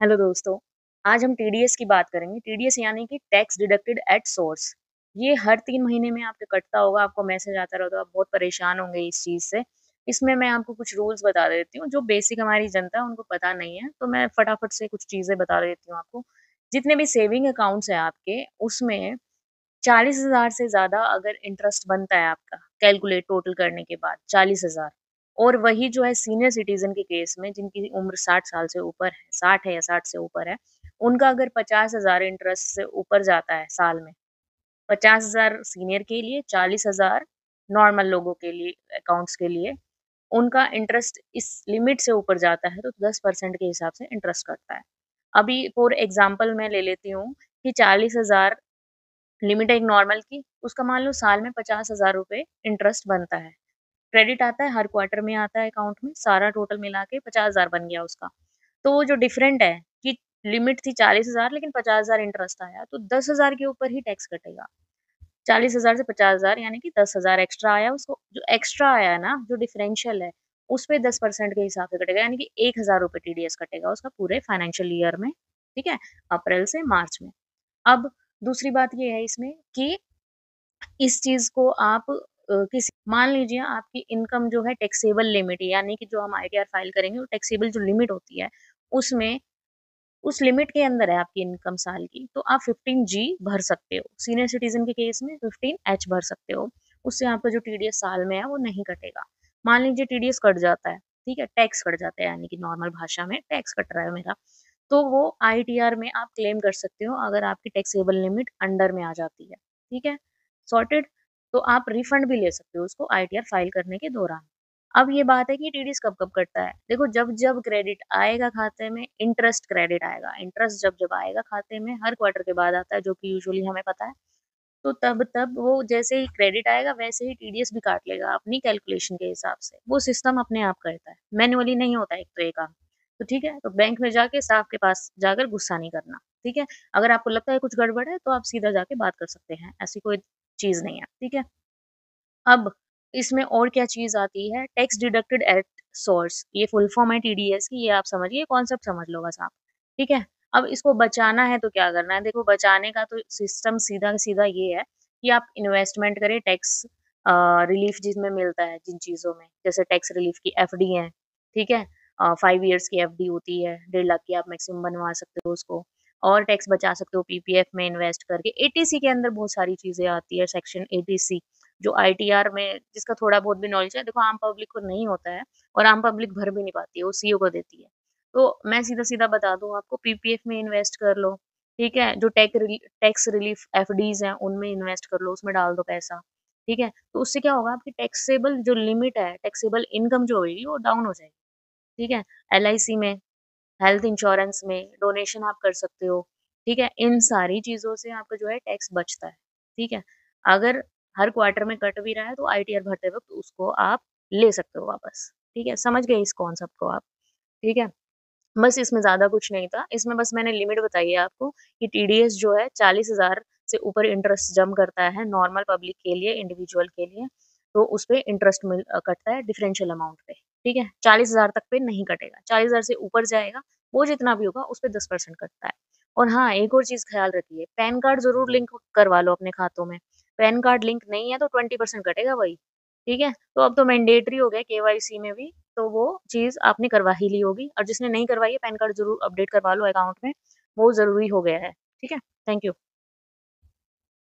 Hello दोस्तों। आज हम टीडीएस की बात करेंगे। टीडीएस यानी कि टैक्स डिडक्टेड एट सोर्स। ये हर 3 महीने में आपके कटता होगा, आपको मैसेज आता रहेगा, आप बहुत परेशान होंगे इस चीज़ से। इसमें मैं आपको कुछ रूल्स बता देती हूँ, जो बेसिक हमारी जनता है उनको पता नहीं है, तो मैं फटाफट से कुछ चीज़ें बता देती हूँ आपको। जितने भी सेविंग अकाउंट्स हैं आपके, उसमें 40,000 से ज़्यादा अगर इंटरेस्ट बनता है आपका, कैलकुलेट टोटल करने के बाद 40,000। और वही जो है सीनियर सिटीज़न के केस में जिनकी उम्र 60 साल से ऊपर है, 60 है या 60 से ऊपर है, उनका अगर 50,000 इंटरेस्ट से ऊपर जाता है साल में, 50,000 सीनियर के लिए, 40,000 नॉर्मल लोगों के लिए, अकाउंट्स के लिए, उनका इंटरेस्ट इस लिमिट से ऊपर जाता है तो 10% के हिसाब से इंटरेस्ट कटता है। अभी फॉर एग्ज़ाम्पल मैं ले लेती हूँ कि 40,000 लिमिट है एक नॉर्मल की, उसका मान लो साल में 50,000 रुपए इंटरेस्ट बनता है। क्रेडिट आता है, हर क्वार्टर में आता है अकाउंट में, सारा टोटल मिला के 50,000 बन गया उसका। तो वो जो डिफरेंट है कि लिमिट थी 40,000 लेकिन 50,000 इंटरेस्ट आया, तो 10,000 के ऊपर ही टैक्स कटेगा। 40,000 से 50,000 यानी कि 10,000 एक्स्ट्रा आया, उसको जो एक्स्ट्रा आया है ना, जो डिफरेंशियल है, उसपे 10% के हिसाब से कटेगा, यानी कि 1,000 रुपए टीडीएस कटेगा उसका पूरे फाइनेंशियल ईयर में, ठीक है? अप्रैल से मार्च में। अब दूसरी बात ये है इसमें कि इस चीज़ को आप किसी मान लीजिए आपकी इनकम जो है टैक्सेबल लिमिट यानी कि जो हम आईटीआर फाइल करेंगे वो टैक्सेबल जो लिमिट होती है, उसमें उस लिमिट के अंदर है आपकी इनकम साल की, तो आप 15G भर सकते हो। सीनियर सिटीज़न के केस में 15H भर सकते हो। उससे आपका जो टीडीएस साल में है वो नहीं कटेगा। मान लीजिए टीडीएस कट जाता है, ठीक है? टैक्स कट जाता है यानी कि नॉर्मल भाषा में टैक्स कट रहा है मेरा, तो वो आईटीआर में आप क्लेम कर सकते हो अगर आपकी टैक्सेबल लिमिट अंडर में आ जाती है, ठीक है? सॉर्टेड? तो आप रिफंड भी ले सकते हो उसको आईटीआर फाइल करने के दौरान। अब ये बात है कि टीडीएस कब-कब कटता है? देखो जब-जब क्रेडिट आएगा खाते में, इंटरेस्ट क्रेडिट आएगा। इंटरेस्ट जब-जब आएगा खाते में हर क्वार्टर के बाद आता है जो कि यूजुअली हमें पता है। तो तब-तब वो जैसे ही क्रेडिट आएगा वैसे ही टीडीएस भी काट लेगा अपनी कैलकुलेशन के हिसाब से। वो सिस्टम अपने आप करता है। मैनुअली नहीं होता एक तो ये काम। तो ठीक है? तो बैंक में जाके साहब के पास जाकर गुस्सा नहीं करना, ठीक है? अगर आपको लगता है कुछ गड़बड़ है तो आप सीधा जाके बात कर सकते हैं। ऐसी कोई चीज़ नहीं है, ठीक है? अब इसमें और क्या चीज़ आती है, टैक्स डिडक्टेड एट सोर्स, ये फुल फॉर्म है टीडीएस की, ये आप समझिए, कॉन्सेप्ट समझ लो बस आप, ठीक है? अब इसको बचाना है तो क्या करना है? देखो बचाने का तो सिस्टम सीधा-सीधा ये है कि आप इन्वेस्टमेंट करें टैक्स रिलीफ जिसमें मिलता है जिन चीज़ों में, जैसे टैक्स रिलीफ की एफडी है, ठीक है? 5 इयर्स की एफडी होती है, 1.5 लाख की आप मैक्सिमम बनवा सकते हो उसको और टैक्स बचा सकते हो पीपीएफ में इन्वेस्ट करके। एटीसी के अंदर बहुत सारी चीज़ें आती है, सेक्शन एटीसी जो आईटीआर में जिसका थोड़ा बहुत भी नॉलेज है, देखो आम पब्लिक को नहीं होता है और आम पब्लिक भर भी नहीं पाती है, वो सीओ को देती है। तो मैं सीधा-सीधा बता दूँ आपको पीपीएफ में इन्वेस्ट कर लो, ठीक है? जो टैक्स रिलीफ एफडीज़ हैं, उनमें इन्वेस्ट कर लो, उसमें डाल दो पैसा, ठीक है? तो उससे क्या होगा आपकी टैक्सेबल जो लिमिट है, टैक्सेबल इनकम जो होएगी वो डाउन हो जाएगी, ठीक है? एलआईसी में, हेल्थ इंश्योरेंस में डोनेशन आप कर सकते हो, ठीक है? इन सारी चीज़ों से आपका जो है टैक्स बचता है, ठीक है? अगर हर क्वार्टर में कट भी रहा है तो आईटीआर भरते वक़्त उसको आप ले सकते हो वापस, ठीक है? समझ गए इस कॉन्सेप्ट को आप, ठीक है? बस इसमें ज़्यादा कुछ नहीं था, इसमें बस मैंने लिमिट बताई है आपको कि टीडीएस जो है 40,000 से ऊपर इंटरेस्ट जम करता है नॉर्मल पब्लिक के लिए, इंडिविजुअल के लिए, तो उसपे इंटरेस्ट कटता है डिफरेंशियल अमाउंट पे, ठीक है? 40,000 तक पे नहीं कटेगा, 40,000 से ऊपर जाएगा, वो जितना भी होगा उसपे 10% कटता है। और हाँ, एक और चीज़ ख़याल रखिए, पैन कार्ड ज़रूर लिंक करवा लो अपने खातों में, पैन कार्ड लिंक नहीं है तो 20% कटेगा वही, ठीक है? तो अब तो मैंडेटरी हो गया केवाईसी में भी, तो वो चीज़ आपने करवा ही ली होगी और जिसने नहीं करवाई है पैन कार्ड ज़रूर अपडेट करवा लो अकाउंट में, वो ज़रूरी हो गया है। ठीक है? Thank you.